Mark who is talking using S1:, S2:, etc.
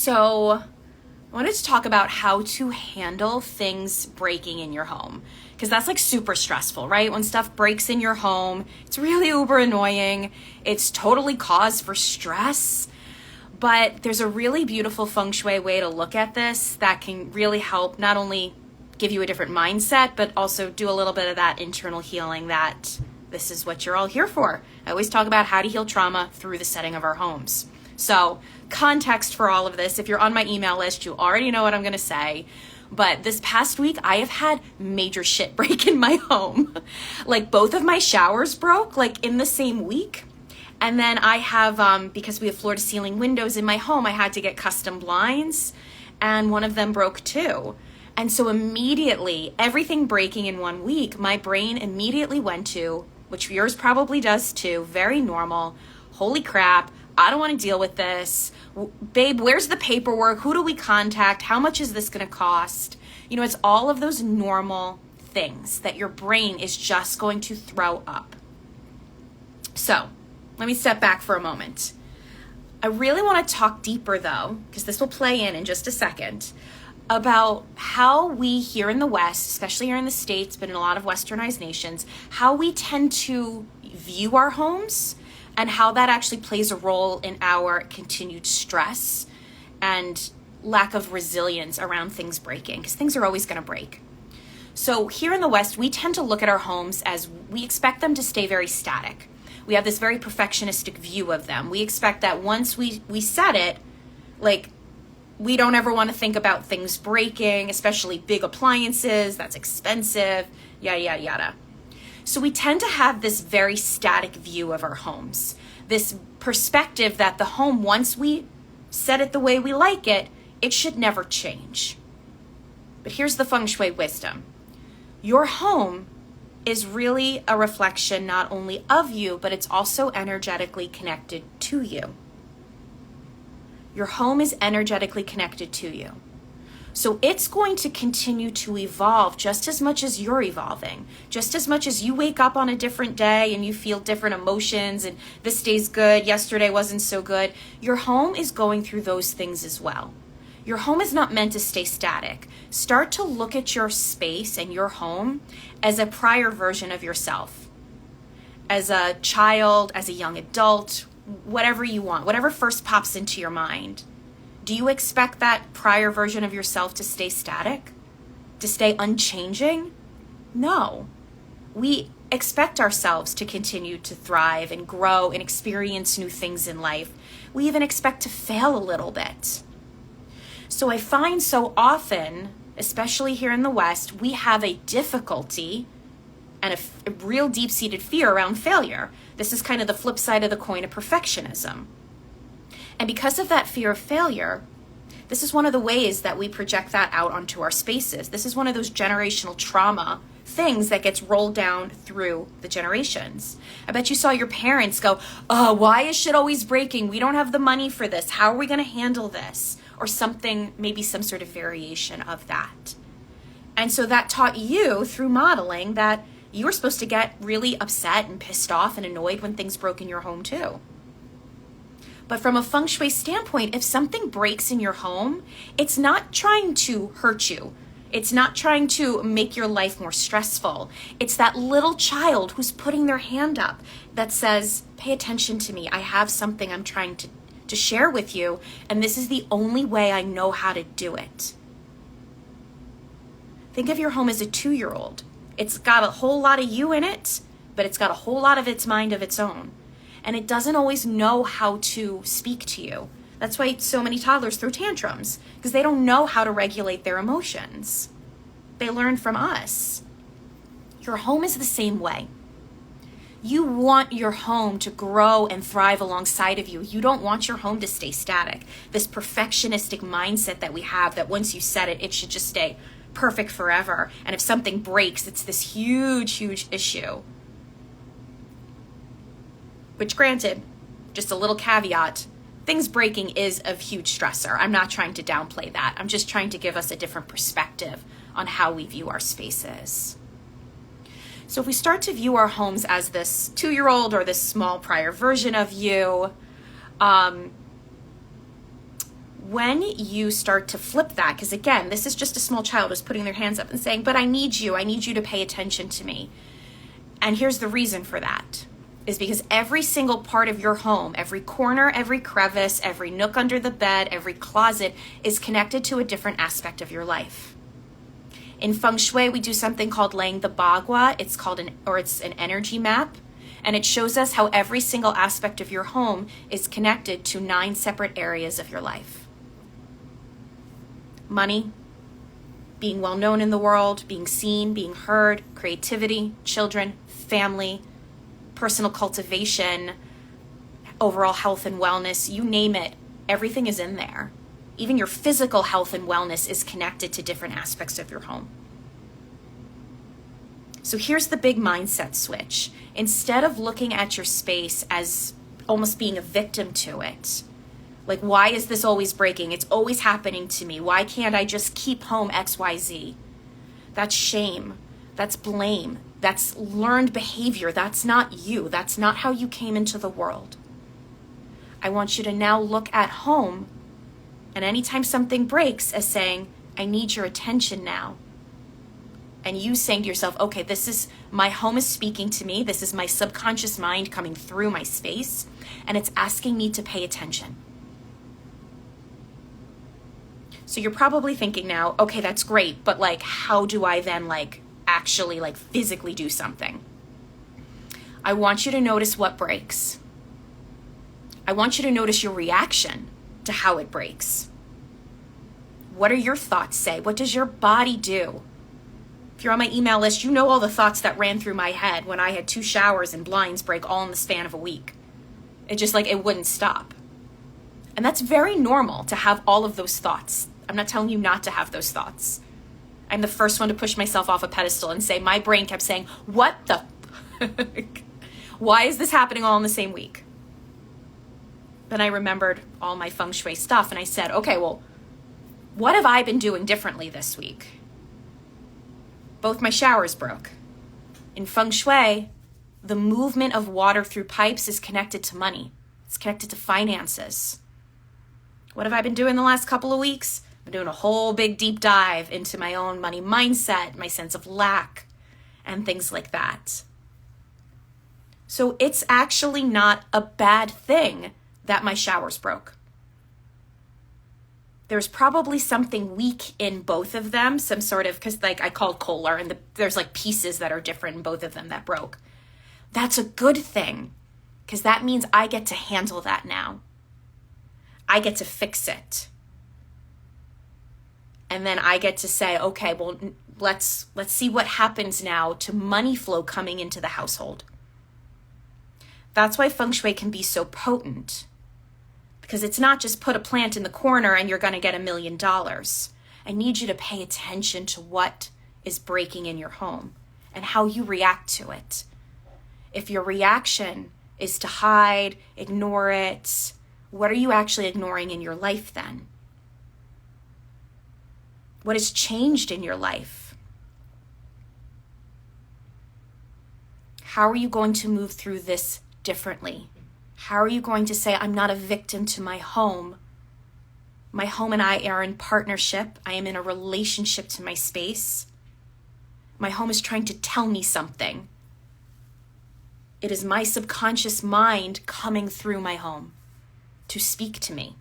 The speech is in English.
S1: So I wanted to talk about how to handle things breaking in your home, because that's like super stressful, right? When stuff breaks in your home, it's really uber annoying. It's totally cause for stress. But there's a really beautiful feng shui way to look at this that can really help not only give you a different mindset, but also do a little bit of that internal healing that this is what you're all here for. I always talk about how to heal trauma through the setting of our homes. So context for all of this, if you're on my email list, you already know what I'm going to say. But this past week, I have had major shit break in my home. Like both of my showers broke like in the same week. And then I have, because we have floor to ceiling windows in my home, I had to get custom blinds and one of them broke too. And so immediately, everything breaking in 1 week, my brain immediately went to, which yours probably does too, very normal, holy crap, I don't want to deal with this. Babe, where's the paperwork? Who do we contact? How much is this going to cost? You know, it's all of those normal things that your brain is just going to throw up. So let me step back for a moment. I really want to talk deeper though, because this will play in just a second, about how we here in the West, especially here in the States, but in a lot of westernized nations, how we tend to view our homes and how that actually plays a role in our continued stress and lack of resilience around things breaking, because things are always going to break. So here in the West, we tend to look at our homes as we expect them to stay very static. We have this very perfectionistic view of them. We expect that once we set it, like, we don't ever want to think about things breaking, especially big appliances, that's expensive, yada, yada, yada. So we tend to have this very static view of our homes, this perspective that the home, once we set it the way we like it, it should never change. But here's the feng shui wisdom. Your home is really a reflection not only of you, but it's also energetically connected to you. Your home is energetically connected to you. So it's going to continue to evolve just as much as you're evolving. Just as much as you wake up on a different day and you feel different emotions and this day's good, yesterday wasn't so good. Your home is going through those things as well. Your home is not meant to stay static. Start to look at your space and your home as a prior version of yourself. As a child, as a young adult, whatever you want, whatever first pops into your mind. Do you expect that prior version of yourself to stay static? To stay unchanging? No. We expect ourselves to continue to thrive and grow and experience new things in life. We even expect to fail a little bit. So I find so often, especially here in the West, we have a difficulty and a real deep-seated fear around failure. This is kind of the flip side of the coin of perfectionism. And because of that fear of failure, this is one of the ways that we project that out onto our spaces. This is one of those generational trauma things that gets rolled down through the generations. I bet you saw your parents go, oh, why is shit always breaking? We don't have the money for this. How are we going to handle this? Or something, maybe some sort of variation of that. And so that taught you through modeling that you were supposed to get really upset and pissed off and annoyed when things broke in your home too. But from a feng shui standpoint, if something breaks in your home, it's not trying to hurt you. It's not trying to make your life more stressful. It's that little child who's putting their hand up that says, pay attention to me. I have something I'm trying to share with you, and this is the only way I know how to do it. Think of your home as a 2-year-old. It's got a whole lot of you in it, but it's got a whole lot of its mind of its own. And it doesn't always know how to speak to you. That's why so many toddlers throw tantrums, because they don't know how to regulate their emotions. They learn from us. Your home is the same way. You want your home to grow and thrive alongside of you. You don't want your home to stay static. This perfectionistic mindset that we have that once you set it, it should just stay perfect forever. And if something breaks, it's this huge, huge issue. Which granted, just a little caveat, things breaking is a huge stressor. I'm not trying to downplay that. I'm just trying to give us a different perspective on how we view our spaces. So if we start to view our homes as this 2-year-old or this small prior version of you, when you start to flip that, because again, this is just a small child who's putting their hands up and saying, but I need you to pay attention to me. And here's the reason for that, is because every single part of your home, every corner, every crevice, every nook under the bed, every closet is connected to a different aspect of your life. In Feng Shui, we do something called laying the bagua. It's an energy map, and it shows us how every single aspect of your home is connected to 9 separate areas of your life. Money, being well known in the world, being seen, being heard, creativity, children, family, personal cultivation, overall health and wellness, you name it, everything is in there. Even your physical health and wellness is connected to different aspects of your home. So here's the big mindset switch. Instead of looking at your space as almost being a victim to it, like, why is this always breaking? It's always happening to me. Why can't I just keep home XYZ? That's shame. That's blame. That's learned behavior. That's not you. That's not how you came into the world. I want you to now look at home, and anytime something breaks, as saying, I need your attention now. And you saying to yourself, okay, this is, my home is speaking to me. This is my subconscious mind coming through my space, and it's asking me to pay attention. So you're probably thinking now, okay, that's great, but like, how do I then actually physically do something? I want you to notice what breaks. I want you to notice your reaction to how it breaks. What do your thoughts say? What does your body do? If you're on my email list, you know all the thoughts that ran through my head when I had 2 showers and blinds break all in the span of a week. It just it wouldn't stop. And that's very normal to have all of those thoughts. I'm not telling you not to have those thoughts. I'm the first one to push myself off a pedestal and say, my brain kept saying, what the why is this happening all in the same week? Then I remembered all my Feng Shui stuff, and I said, okay, well, what have I been doing differently this week? Both my showers broke. In Feng Shui, the movement of water through pipes is connected to money. It's connected to finances. What have I been doing the last couple of weeks? I've been doing a whole big deep dive into my own money mindset, my sense of lack, and things like that. So it's actually not a bad thing that my showers broke. There's probably something weak in both of them, some sort of, because I called Kohler, and there's pieces that are different in both of them that broke. That's a good thing, because that means I get to handle that now. I get to fix it. And then I get to say, okay, well, let's see what happens now to money flow coming into the household. That's why Feng Shui can be so potent. Because it's not just put a plant in the corner and you're going to get $1 million. I need you to pay attention to what is breaking in your home and how you react to it. If your reaction is to hide, ignore it, what are you actually ignoring in your life then? What has changed in your life? How are you going to move through this differently? How are you going to say, I'm not a victim to my home? My home and I are in partnership. I am in a relationship to my space. My home is trying to tell me something. It is my subconscious mind coming through my home to speak to me.